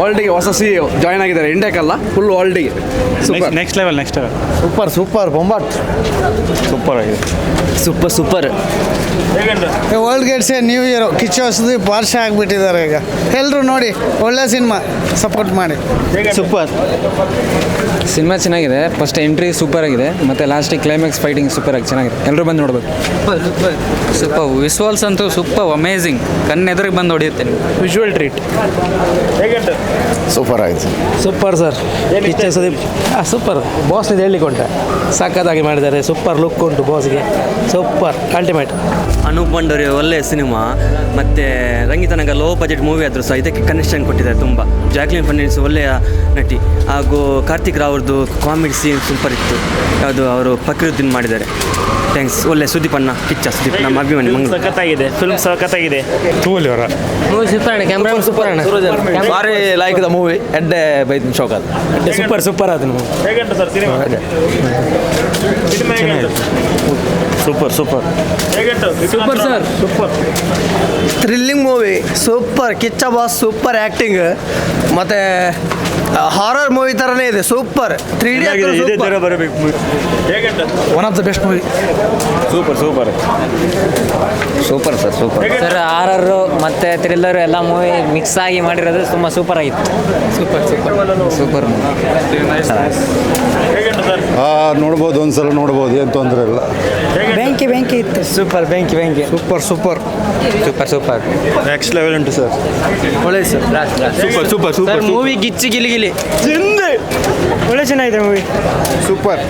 ವರ್ಲ್ಡ್ಗೆ ಹೊಸ CEO join ಆಗಿದ್ದಾರೆ, ಇಂಡಿಯಾಕ್ಕಲ್ಲ ಫುಲ್ ವರ್ಲ್ಡ್ಗೆ. Super, next level. Super super ಬೊಂಬಾಟ್ ಸೂಪರ್ ಆಗಿದೆ. Super. World gates new year Kichcha Sudeep ವರ್ಷ ಆಗಿಬಿಟ್ಟಿದ್ದಾರೆ ಈಗ. ಎಲ್ಲರೂ ನೋಡಿ, ಒಳ್ಳೆ ಸಿನಿಮಾ, ಸಪೋರ್ಟ್ ಮಾಡಿ. ಸೂಪರ್ ಸಿನಿಮಾ ಚೆನ್ನಾಗಿದೆ. ಫಸ್ಟ್ ಎಂಟ್ರಿ ಸೂಪರ್ ಆಗಿದೆ, ಮತ್ತು ಲಾಸ್ಟಿಗೆ ಕ್ಲೈಮ್ಯಾಕ್ಸ್ ಫೈಟಿಂಗ್ ಸೂಪರ್ ಆಗಿ ಚೆನ್ನಾಗಿದೆ. ಎಲ್ಲರೂ ಬಂದು ನೋಡ್ಬೇಕು. ಸೂಪರ್ ವಿಶ್ವಾಲ್ಸ್ ಅಂತೂ ಸೂಪರ್ ಅಮೇಝಿಂಗ್. ಕಣ್ಣೆದುರಿಗೆ ಬಂದು ಹೊಡೆಯುತ್ತೆ. Visual treat. ಸೂಪರ್ ಆಯಿತು. Super sir. Kichcha Sudeep super. Boss ಇದು ಹೇಳಿಕೊಂಡೆ ಸಖತ್ತಾಗಿ ಮಾಡಿದ್ದಾರೆ. ಸೂಪರ್ ಲುಕ್ ಉಂಟು ಬಾಸ್ಗೆ. Super ultimate. ಅನೂಪ್ ಭಂಡಾರಿ ಒಳ್ಳೆಯ ಸಿನಿಮಾ, ಮತ್ತು ರಂಗಿತನಗ ಲೋ ಬಜೆಟ್ ಮೂವಿ ಆದರೂ ಸಹ ಇದಕ್ಕೆ ಕನೆಕ್ಷನ್ ಕೊಟ್ಟಿದ್ದಾರೆ ತುಂಬ. ಜಾಕ್ಲಿನ್ ಫರ್ನಾಂಡಿಸ್ ಒಳ್ಳೆಯ ನಟಿ, ಹಾಗೂ ಕಾರ್ತಿಕ್ ರಾವ್ರದ್ದು ಕಾಮಿಡಿ ಸೀನ್ ಸೂಪರ್ ಇತ್ತು. ಯಾವುದು ಅವರು ಫಕ್ರುದ್ದೀನ್ ಮಾಡಿದ್ದಾರೆ. ಥ್ಯಾಂಕ್ಸ್. ಒಳ್ಳೆ ಸುದೀಪ್ ಅಣ್ಣ, ಕಿಚ್ಚ ಸುದೀಪ್ ನಮ್ಮ ಅಭಿಮಾನಿ. ಸಖತ್ತಾಗಿದೆ ಫಿಲ್ಮ್, ಸಖತ್ತಾಗಿದೆ. ತೂಲಿ ಅವರ ಮೂವಿ ಸೂಪರ್ ಅಣ್ಣ, ಕ್ಯಾಮ್ರಾ ಸೂಪರ್ ಅಣ್ಣ. ಭಾರಿ ಲೈಕ್ ದ ಮೂವಿ. ಎಡ್ಡೆ ಬೈತಿನ ಶೋಕತ್ ಸೂಪರ್ ಅದು ಮೂವಿ. ಹೇಗಂತ ಸರ್ ಸಿನಿಮಾ? ಸೂಪರ್ ಹೇಗಂತ? Super sir. Super thrilling movie, super. Kichcha boss super acting, ಮತ್ತು ಹಾರರ್ ಮೂವಿ ಥರನೇ ಇದೆ. ಸೂಪರ್ 3D ಇದೇ ಥರ ಬರಬೇಕು. ಹೇಗಂತ? One of the best movie. Super sir. Sir horror ಮತ್ತು ಥ್ರಿಲ್ಲರು ಎಲ್ಲ ಮೂವಿ ಮಿಕ್ಸ್ ಆಗಿ ಮಾಡಿರೋದು ತುಂಬ ಸೂಪರ್ ಆಗಿತ್ತು. ಸೂಪರ್ ಹೇಗಂತ ಸರ್? ನೋಡ್ಬೋದು, ಒಂದ್ಸಲ ನೋಡ್ಬೋದು, ಏನು ತೊಂದರೆ ಇಲ್ಲ. ಬೆಂಕಿ ಇತ್ತು. ಸೂಪರ್ ಬೆಂಕಿ. ಸೂಪರ್. ನೆಕ್ಸ್ಟ್ ಲೆವೆಲ್ ಉಂಟು ಸರ್. ಒಳ್ಳೆ ಸರ್. ಸೂಪರ್ ಮೂವಿ ಗಿಚ್ಚಿ ಗಿಲಿ ಒಳ್ಳೆ ಚೆನ್ನಾಗಿದೆ ಮೂವಿ. ಸೂಪರ್.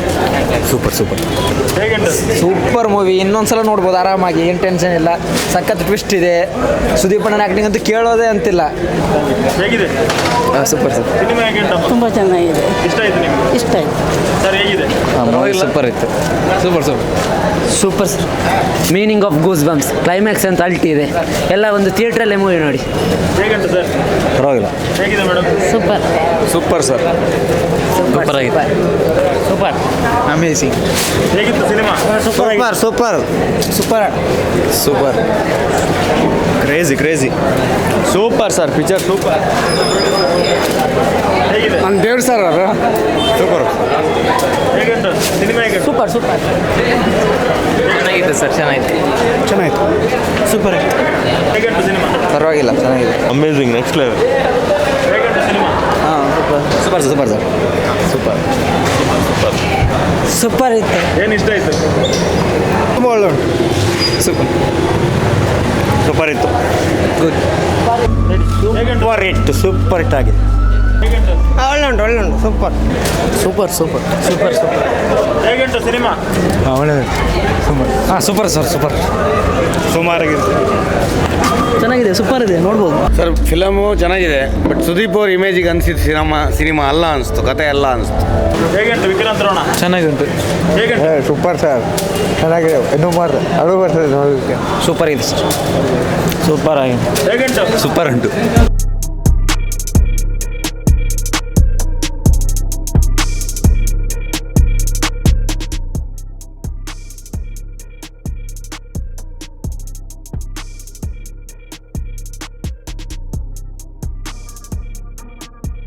ಹೇಗಂತ? Super movie. ಇನ್ನೊಂದ್ಸಲ ನೋಡ್ಬೋದು ಆರಾಮಾಗಿ, ಏನು ಟೆನ್ಷನ್ ಇಲ್ಲ. ಸಖತ್ ಟ್ವಿಸ್ಟ್ ಇದೆ. ಸುದೀಪ್ ಅಣ್ಣನ ಆ್ಯಕ್ಟಿಂಗ್ ಅಂತೂ ಕೇಳೋದೇ ಅಂತಿಲ್ಲ. ಹೇಗಿದೆ ಸೂಪರ್ ಸರ್. ಸಿನಿಮಾ? ಹೇಗಂತ? ತುಂಬ ಚೆನ್ನಾಗಿದೆ. ಇಷ್ಟ ಆಯ್ತು ನಿಮಗೆ? ಇಷ್ಟ ಆಯ್ತು ಸರ್. ಹೇಗಿದೆ? ಸೂಪರ್ ಇತ್ತು. Super sir. Meaning of goose bumps, climax ಅಂತ ಅಲ್ಟಿ ಇದೆ. ಎಲ್ಲ ಒಂದು ಥಿಯೇಟ್ರಲ್ಲೇ ಮೂವಿ ನೋಡಿ. ಹೇಗಂತ ಸರ್? ಪರವಾಗಿಲ್ಲ. ಹೇಗಿದೆ ಮೇಡಮ್? Super sir. ಸೂಪರ್ ಆಗಿದೆ. Super amazing. ಹೇಗಿತ್ತು cinema? Super. Crazy. Super sir. Picture super. ಹೇಗಿದೆ? ನನ್ನ ದೇವ್ರು ಸರ್ ಅವರು. ಸೂಪರ್. ಹೇಗಂತ? ಸಿನಿಮಾ ಹೇಗೆ? ಸೂಪರ್ ಚೆನ್ನಾಗಿದೆ ಸರ್, ಚೆನ್ನಾಗಿತ್ತು. ಸೂಪರ್. ಹೇಗಂತ ಸಿನಿಮಾ? ಪರವಾಗಿಲ್ಲ, ಚೆನ್ನಾಗಿದೆ. ಅಮೇಝಿಂಗ್. Next level. ಹೇಗಂತ ಸಿನಿಮಾ? Super sir. ಸೂಪರ್ ಇತ್ತು. ಏನು ಇಷ್ಟ ಆಯಿತು? ಸೂಪರ್ ಇತ್ತು. ಗುಡ್. ಹೇಗಂತ? ಸೂಪರ್ ಹಿಟ್ ಆಗಿದೆ. ಹೇಗಂತ? ಒಳ್ಳೆ ಉಂಟು. ಸೂಪರ್. ಹೇಗಂತ ಸಿನಿಮಾ? Super sir. ಸುಮಾರಾಗಿದೆ. ಚೆನ್ನಾಗಿದೆ, ಸೂಪರ್ ಇದೆ, ನೋಡ್ಬೋದು. ಸರ್ ಫಿಲಮು ಚೆನ್ನಾಗಿದೆ, ಬಟ್ ಸುದೀಪ್ ಅವ್ರ ಇಮೇಜಿಗೆ ಅನಿಸಿದ್ದು ಸಿನಿಮಾ ಅಲ್ಲ ಅನಿಸ್ತು, ಕತೆ ಅಲ್ಲ ಅನಿಸ್ತು. ಹೇಗಂತ ವಿಕ್ರಾಂತ್ ರೋಣ? ಚೆನ್ನಾಗುಂಟು. ಹೇಗಂತ? ಸೂಪರ್ ಸರ್, ಚೆನ್ನಾಗಿದೆ. ಇನ್ನೂ ಅಳು ಬರ್ತದೆ ನೋಡೋದಕ್ಕೆ. ಸೂಪರ್ ಇದೆ ಸರ್. ಸೂಪರ್ ಆಗಿದೆ. ಹೇಗಂತ? ಸೂಪರ್ ಉಂಟು.